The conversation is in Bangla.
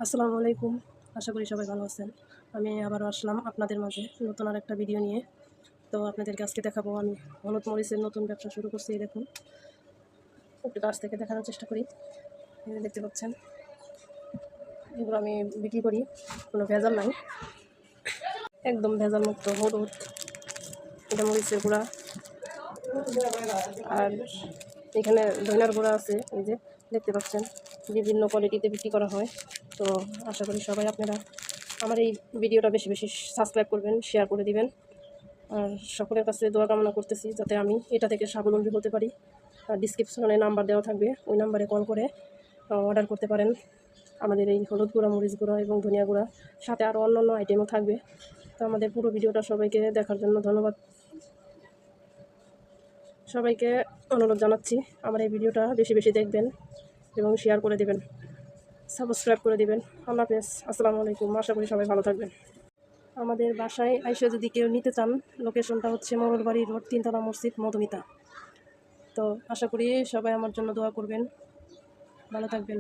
আসসালামু আলাইকুম। আশা করি সবাই ভালো আছেন। আমি আবারও আসলাম আপনাদের মাঝে নতুন আরেকটা ভিডিও নিয়ে। তো আপনাদেরকে আজকে দেখাবো আমি হলুদ মরিচের নতুন ব্যবসা শুরু করছি। এই দেখুন, একটু কাছ থেকে দেখানোর চেষ্টা করি। এই যে দেখতে পাচ্ছেন, এগুলো আমি বিক্রি করি, কোনো ভেজাল নাই, একদম ভেজাল মুক্ত হলুদ। এটা মরিচের গুঁড়া, আর এখানে ধনিয়ার গুঁড়া আছে। এই যে দেখতে পাচ্ছেন, বিভিন্ন কোয়ালিটিতে বিক্রি করা হয়। তো আশা করি সবাই আপনারা আমার এই ভিডিওটা বেশি বেশি সাবস্ক্রাইব করবেন, শেয়ার করে দিবেন। আর সকলের কাছে দোয়া কামনা করতেছি যাতে আমি এটা থেকে স্বাবলম্বী হতে পারি। আর ডিসক্রিপশনে নাম্বার দেওয়া থাকবে, ওই নাম্বারে কল করে অর্ডার করতে পারেন আমাদের এই হলুদ গুঁড়া, মরিচ গুঁড়া এবং ধনিয়া গুঁড়া, সাথে আরও অন্যান্য আইটেমও থাকবে। তো আমাদের পুরো ভিডিওটা সবাইকে দেখার জন্য ধন্যবাদ। সবাইকে অনুরোধ জানাচ্ছি আমার এই ভিডিওটা বেশি বেশি দেখবেন এবং শেয়ার করে দেবেন, সাবস্ক্রাইব করে দেবেন। আল্লাহ হাফেজ, আসসালামু আলাইকুম। আশা করি সবাই ভালো থাকবেন। আমাদের বাসায় আইসা যদি কেউ নিতে চান, লোকেশনটা হচ্ছে মোগলবাড়ি রোড, 3তলা মসজিদ, মধুমিতা। তো আশা করি সবাই আমার জন্য দোয়া করবেন, ভালো থাকবেন।